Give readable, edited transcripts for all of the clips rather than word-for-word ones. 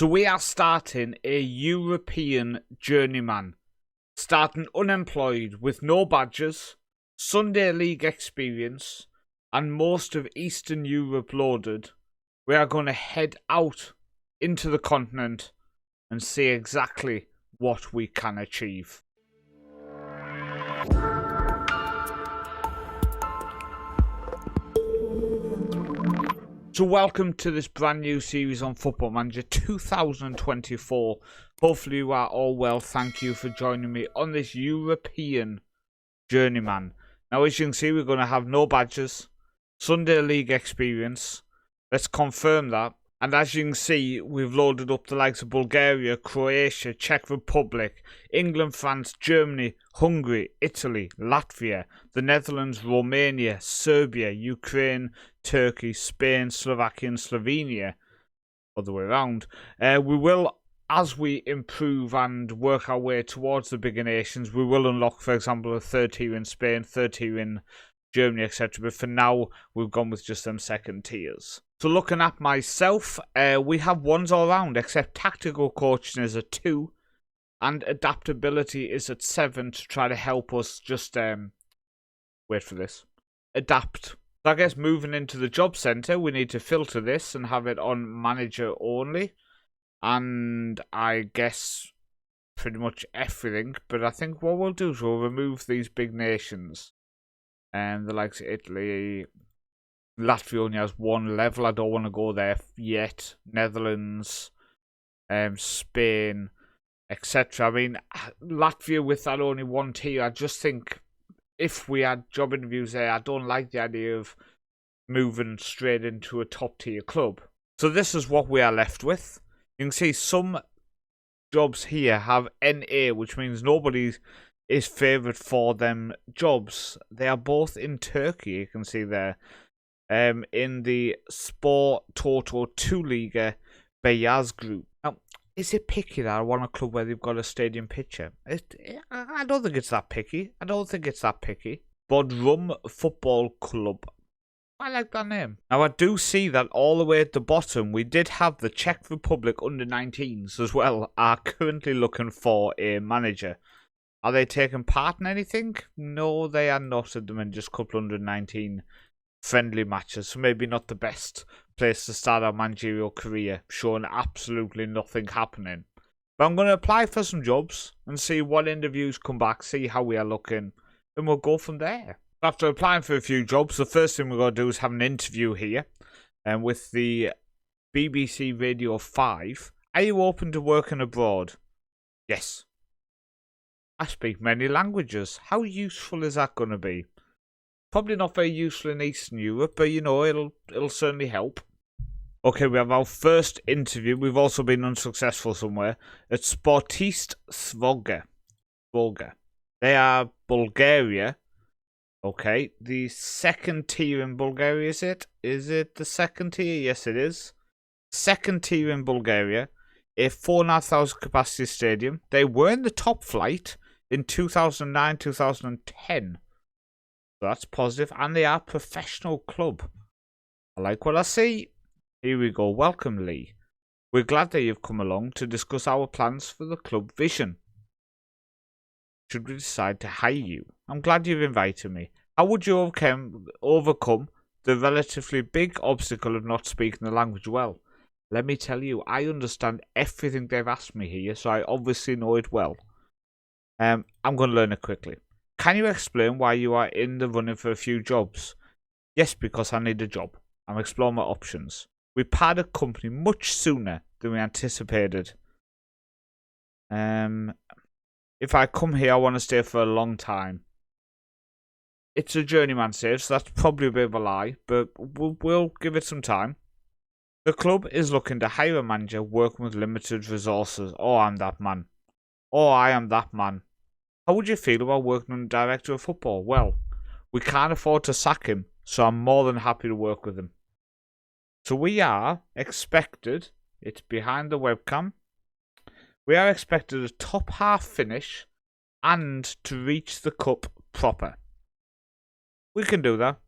So we are starting a European Journeyman. Starting unemployed with no badges, Sunday League experience, and most of Eastern Europe loaded. We are going to head out into the continent and see exactly what we can achieve. So welcome to this brand new series on Football Manager 2024. Hopefully you are all well. Thank you for joining me on this European Journeyman. Now as you can see, we're going to have no badges, Sunday League experience. Let's confirm that. And as you can see, we've loaded up the likes of Bulgaria, Croatia, Czech Republic, England, France, Germany, Hungary, Italy, Latvia, the Netherlands, Romania, Serbia, Ukraine, Turkey, Spain, Slovakia and Slovenia. Other way around. We will, as we improve and work our way towards the bigger nations, we will unlock, for example, a third tier in Spain, third tier in Germany, etc. But for now, we've gone with just them second tiers. So looking at myself, we have ones all around, except tactical coaching is at 2, and adaptability is at 7 to try to help us just, wait for this, adapt. So I guess moving into the job centre, we need to filter this and have it on manager only. And I guess pretty much everything. But I think what we'll do is we'll remove these big nations. And the likes of Italy, Latvia only has one level. I don't want to go there yet. Netherlands, Spain, etc. I mean, Latvia with that only one tier, I just think if we had job interviews there, I don't like the idea of moving straight into a top tier club. So this is what we are left with. You can see some jobs here have NA, which means nobody is favoured for them jobs. They are both in Turkey, you can see there. In the Spor Toto 2 Liga Beyaz group. Now, is it picky that I want a club where they've got a stadium picture? I don't think it's that picky. Bodrum Football Club. I like that name. Now, I do see that all the way at the bottom, we did have the Czech Republic under-19s as well, are currently looking for a manager. Are they taking part in anything? No, they are not at the minute, just a couple under-19 friendly matches, so maybe not the best place to start our managerial career, showing absolutely nothing happening. But I'm going to apply for some jobs and see what interviews come back, see how we are looking, and we'll go from there. After applying for a few jobs, the first thing we're going to do is have an interview here and with the BBC Radio 5. Are you open to working abroad? Yes. I speak many languages. How useful is that going to be? Probably not very useful in Eastern Europe, but you know, it'll certainly help. Okay, we have our first interview. We've also been unsuccessful somewhere at Sportist Svoga. They are Bulgaria. Okay, the second tier in Bulgaria, is it? Is it the second tier? Yes, it is. Second tier in Bulgaria. A 4,500 capacity stadium. They were in the top flight in 2009, 2010. So that's positive, and they are a professional club. I like what I see. Here we go. Welcome, Lee. We're glad that you've come along to discuss our plans for the club vision. Should we decide to hire you? I'm glad you've invited me. How would you overcome the relatively big obstacle of not speaking the language well? Let me tell you, I understand everything they've asked me here, so I obviously know it well. I'm going to learn it quickly. Can you explain why you are in the running for a few jobs? Yes, because I need a job. I'm exploring my options. We parted company much sooner than we anticipated. If I come here, I want to stay for a long time. It's a journeyman save, so that's probably a bit of a lie, but we'll give it some time. The club is looking to hire a manager working with limited resources. Oh, I'm that man. Oh, I am that man. How would you feel about working on the director of football? Well, we can't afford to sack him, so I'm more than happy to work with him. So we are expected, it's behind the webcam, we are expected a top half finish and to reach the cup proper. We can do that.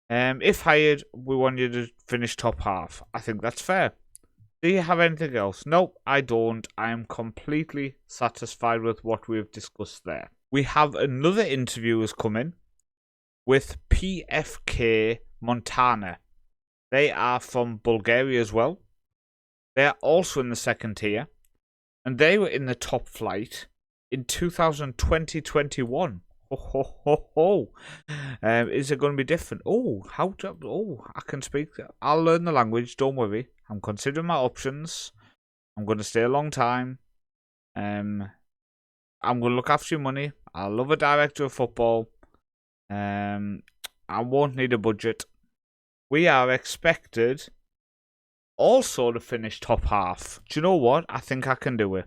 If hired, we want you to finish top half. I think that's fair. Do you have anything else? Nope, I don't. I am completely satisfied with what we've discussed there. We have another interview has come in with PFK Montana. They are from Bulgaria as well. They are also in the second tier. And they were in the top flight in 2020-21. Ho, ho, ho, ho. Is it going to be different? I can speak. I'll learn the language. Don't worry. I'm considering my options. I'm going to stay a long time. I'm going to look after your money. I love a director of football. I won't need a budget. We are expected also to finish top half. Do you know what? I think I can do it.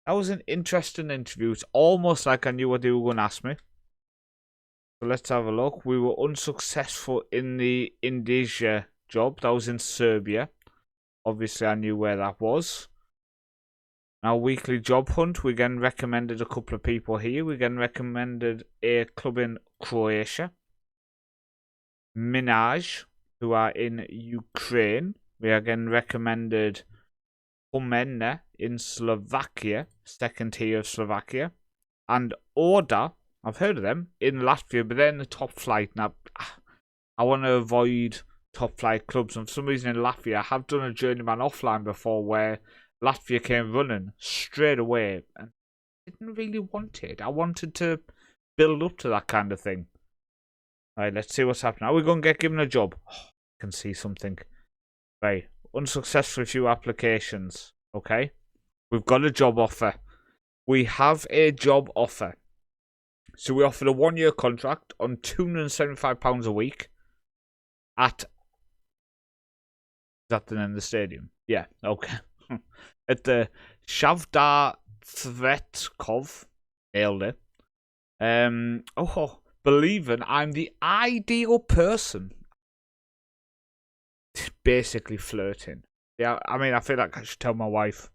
That was an interesting interview. It's almost like I knew what they were going to ask me. So let's have a look. We were unsuccessful in the Indonesia job. That was in Serbia. Obviously, I knew where that was. Our weekly job hunt. We again recommended a couple of people here. We again recommended a club in Croatia. Minaj, who are in Ukraine. We again recommended Homena in Slovakia, second tier of Slovakia, and Orda, I've heard of them, in Latvia, but they're in the top flight. Now, I want to avoid top flight clubs, and for some reason in Latvia, I have done a journeyman offline before where Latvia came running straight away, and I didn't really want it. I wanted to build up to that kind of thing. Alright, let's see what's happening. Are we going to get given a job? Oh, I can see something. Right. Unsuccessful few applications. Okay. We've got a job offer. We have a job offer. So we offered a 1-year contract on £275 a week at... Is that the name of the stadium? Yeah, okay. At the Shavdar Thretkov. Nailed it. Believing I'm the ideal person. Basically flirting. Yeah, I mean, I feel like I should tell my wife.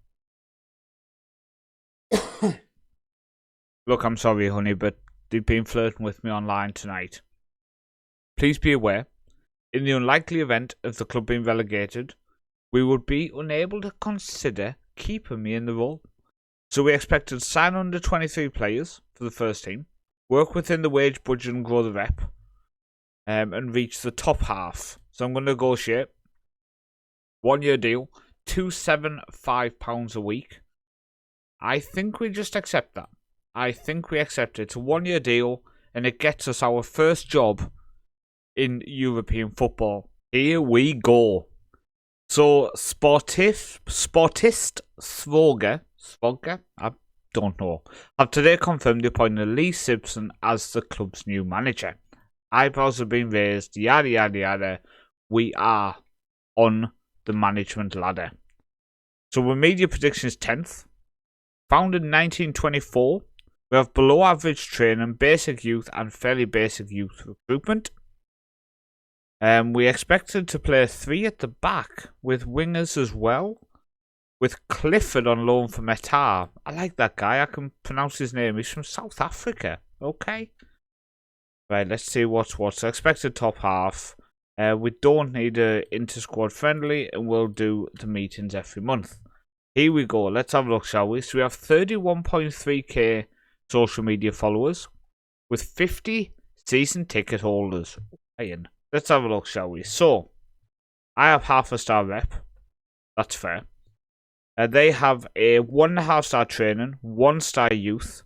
Look, I'm sorry, honey, but they've been flirting with me online tonight. Please be aware, in the unlikely event of the club being relegated, we would be unable to consider keeping me in the role. So we expected to sign under 23 players for the first team, work within the wage budget and grow the rep, and reach the top half. So I'm going to negotiate. 1-year deal, £275 a week. I think we just accept that. I think we accept it. It's a 1-year deal, and it gets us our first job in European football. Here we go. So, Sportist Svoger, I don't know, have today confirmed the appointment of Lee Simpson as the club's new manager. Eyebrows have been raised, yada yada yada. We are on the management ladder. So our media prediction is 10th. Founded in 1924. We have below average training, basic youth and fairly basic youth recruitment. We expected to play 3 at the back with wingers as well. With Clifford on loan from Etar. I like that guy. I can pronounce his name. He's from South Africa. Okay. Right, let's see what's what. So expected top half. We don't need a inter-squad friendly, and we'll do the meetings every month. Here we go. Let's have a look, shall we? So we have 31.3k social media followers with 50 season ticket holders. Let's have a look, shall we? So, I have half a star rep. That's fair. They have a 1.5 star training, 1 star youth,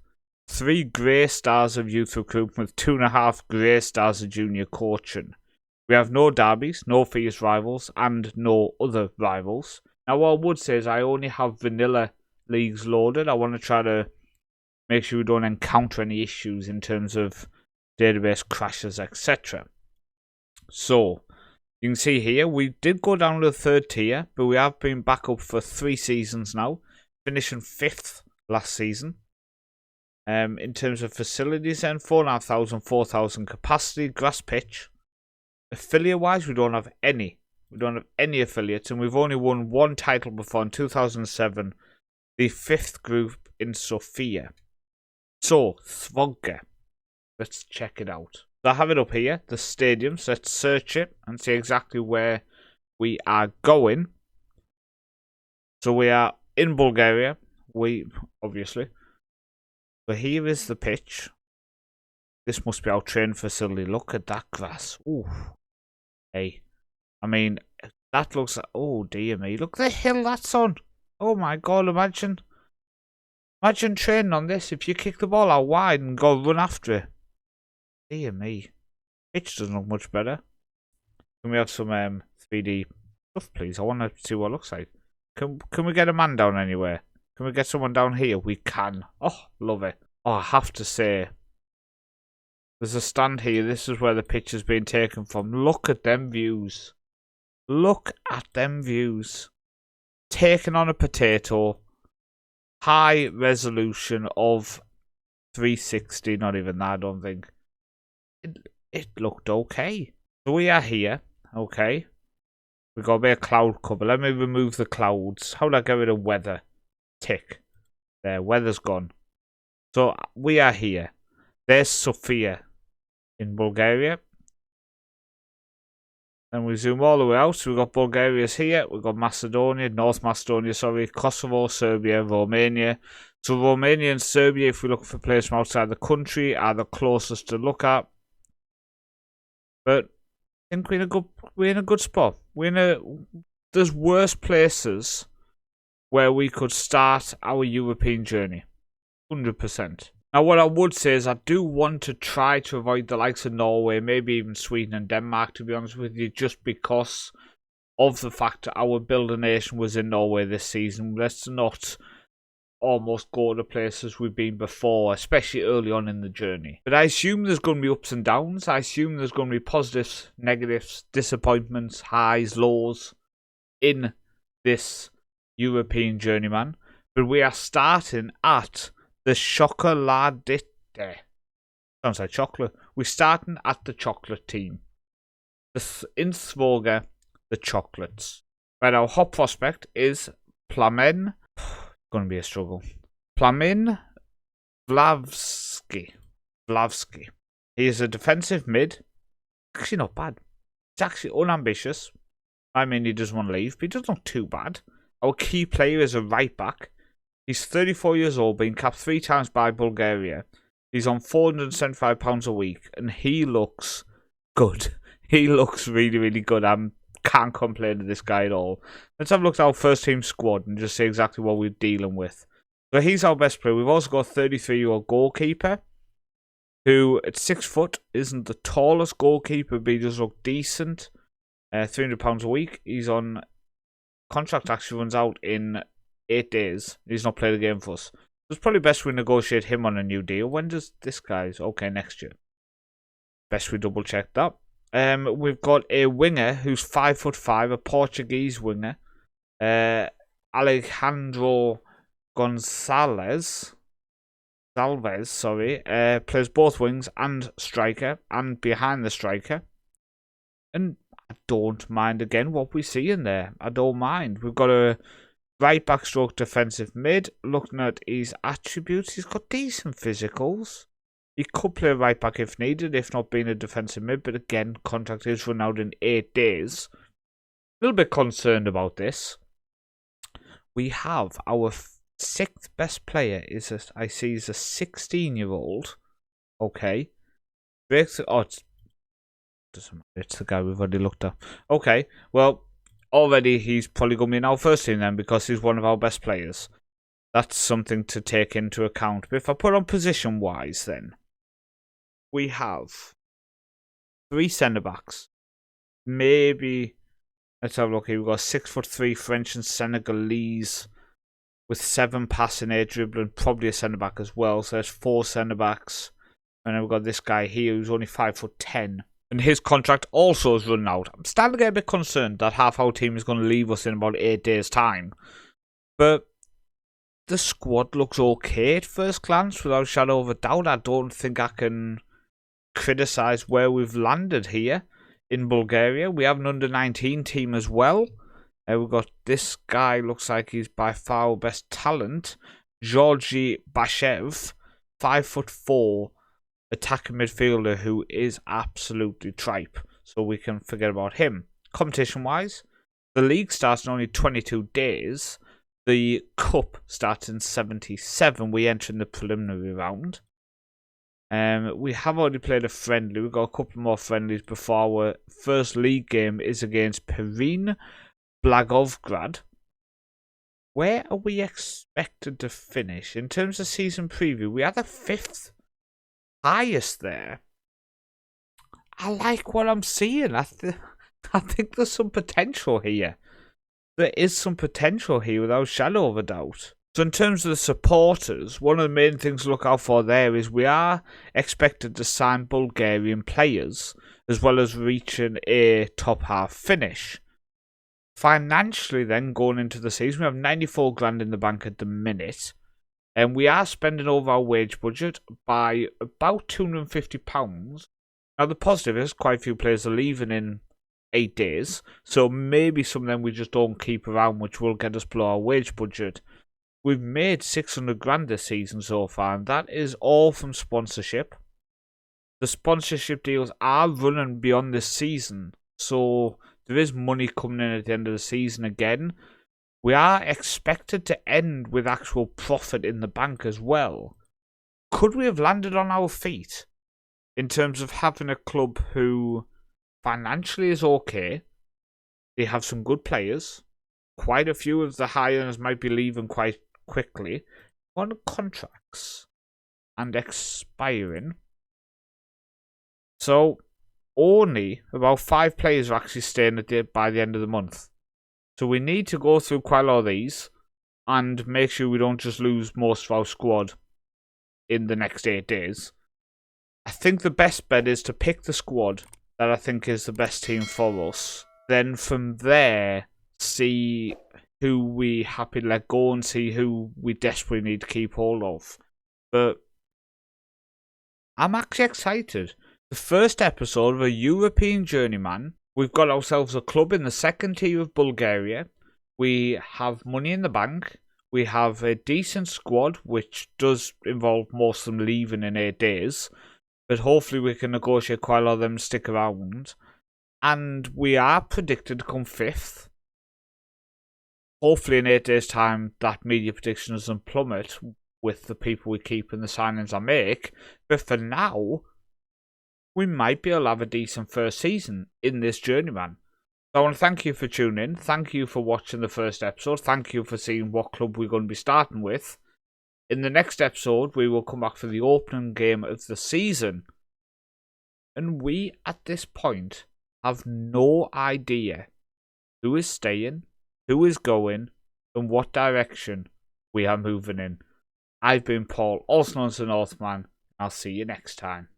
3 grey stars of youth recruitment with 2.5 grey stars of junior coaching. We have no derbies, no fierce rivals, and no other rivals. Now, what I would say is I only have vanilla leagues loaded. I want to try to make sure we don't encounter any issues in terms of database crashes, etc. So, you can see here, we did go down to the 3rd tier, but we have been back up for 3 seasons now, finishing 5th last season. In terms of facilities then, 4,500, 4,000 capacity, grass pitch. Affiliate-wise, we don't have any. We don't have any affiliates, and we've only won 1 title before in 2007, the 5th group in Sofia. So, Svogge. Let's check it out. So I have it up here, the stadiums. Let's search it and see exactly where we are going. So we are in Bulgaria. Obviously. So here is the pitch. This must be our training facility. Look at that grass. Ooh. Hey. I mean, that looks... Oh, dear me. Look at the hill that's on. Oh, my God. Imagine training on this if you kick the ball out wide and go run after it. Dear me. Pitch doesn't look much better. Can we have some 3D stuff, please? I want to see what it looks like. Can we get a man down anywhere? Can we get someone down here? We can. Oh, love it. Oh, I have to say, there's a stand here. This is where the picture's being taken from. Look at them views. Look at them views. Taken on a potato. High resolution of 360. Not even that, I don't think. It looked okay. So we are here. Okay. We got a bit of cloud cover. Let me remove the clouds. How do I get rid of weather? Tick. There, weather's gone. So we are here. There's Sofia in Bulgaria. And we zoom all the way out. So we've got Bulgaria's here. We've got Macedonia, North Macedonia, sorry, Kosovo, Serbia, Romania. So Romania and Serbia, if we look for players from outside the country, are the closest to look at. But I think we're in a good spot. There's worse places where we could start our European journey. 100%. Now, what I would say is I do want to try to avoid the likes of Norway, maybe even Sweden and Denmark, to be honest with you, just because of the fact that our builder nation was in Norway this season. Let's not almost go to places we've been before, especially early on in the journey. But I assume there's going to be ups and downs. I assume there's going to be positives, negatives, disappointments, highs, lows in this European Journeyman. But we are starting at the Chocoladite. Sounds like chocolate. We're starting at the chocolate team. In Svoga, the chocolates. Right, our hot prospect is Plamen. Going to be a struggle. Plamen Vlavsky. He is a defensive mid. Actually not bad. He's actually unambitious. I mean, he doesn't want to leave, but he doesn't look too bad. Our key player is a right back. He's 34 years old, being capped 3 times by Bulgaria. He's on £475 a week, and he looks good. He looks really, really good. I can't complain to this guy at all. Let's have a look at our first team squad and just see exactly what we're dealing with. So he's our best player. We've also got a 33-year-old goalkeeper, who at 6 foot isn't the tallest goalkeeper, but he does look decent. £300 a week. He's on contract, actually runs out in 8 days. He's not played a game for us. It's probably best we negotiate him on a new deal. When does this guy's? Okay, next year. Best we double check that. We've got a winger who's 5'5", a Portuguese winger. Alejandro Gonçalves, plays both wings and striker, and behind the striker. And I don't mind again what we see in there. I don't mind. We've got a right back stroke defensive mid. Looking at his attributes, he's got decent physicals. He could play right back if needed, if not being a defensive mid. But again, contract is run out in 8 days. A little bit concerned about this. We have our 6th best player. I see he's a 16-year-old. Okay. Doesn't matter. It's the guy we've already looked at. Okay. Well, already he's probably going to be in our first team then, because he's one of our best players. That's something to take into account. But if I put on position-wise then, we have 3 centre-backs. Maybe, let's have a look here. We've got 6'3" French and Senegalese with 7 passing, 8 dribbling, probably a centre-back as well. So there's 4 centre-backs. And then we've got this guy here who's only 5'10". And his contract also is running out. I'm starting to get a bit concerned that half our team is going to leave us in about 8 days' time. But the squad looks okay at first glance, without a shadow of a doubt. I don't think I can criticise where we've landed here in Bulgaria. We have an under-19 team as well. We've got this guy, looks like he's by far our best talent. Georgi Bashev, 5'4", attacking midfielder who is absolutely tripe. So we can forget about him. Competition-wise, The league starts in only 22 days. The cup starts in 77. We enter in the preliminary round. We have already played a friendly. We've got a couple more friendlies before our first league game is against Perrin Blagovgrad. Where are we expected to finish? In terms of season preview, we are the 5th highest there. I like what I'm seeing. I think there's some potential here. There is some potential here without shadow of a doubt. So in terms of the supporters, one of the main things to look out for there is we are expected to sign Bulgarian players as well as reaching a top half finish. Financially then, going into the season, we have 94 grand in the bank at the minute. And we are spending over our wage budget by about £250. Now the positive is quite a few players are leaving in 8 days. So maybe some of them we just don't keep around, which will get us below our wage budget. We've made 600 grand this season so far, and that is all from sponsorship. The sponsorship deals are running beyond this season, so there is money coming in at the end of the season again. We are expected to end with actual profit in the bank as well. Could we have landed on our feet in terms of having a club who financially is okay? They have some good players. Quite a few of the high earners might be leaving quite quickly on contracts and expiring. So only about 5 players are actually staying by the end of the month. So we need to go through quite a lot of these and make sure we don't just lose most of our squad in the next 8 days. I think the best bet is to pick the squad that I think is the best team for us. Then from there, see who we happy to let go and see who we desperately need to keep hold of. But I'm actually excited. The first episode of a European Journeyman. We've got ourselves a club in the 2nd tier of Bulgaria. We have money in the bank. We have a decent squad, which does involve most of them leaving in 8 days. But hopefully we can negotiate quite a lot of them to stick around. And we are predicted to come 5th. Hopefully in 8 days' time, that media prediction doesn't plummet with the people we keep and the signings I make. But for now, we might be able to have a decent first season in this Journeyman. So I want to thank you for tuning in. Thank you for watching the first episode. Thank you for seeing what club we're going to be starting with. In the next episode, we will come back for the opening game of the season. And we, at this point, have no idea who is staying, who is going, and what direction we are moving in. I've been Paul, also known as the Northman. I'll see you next time.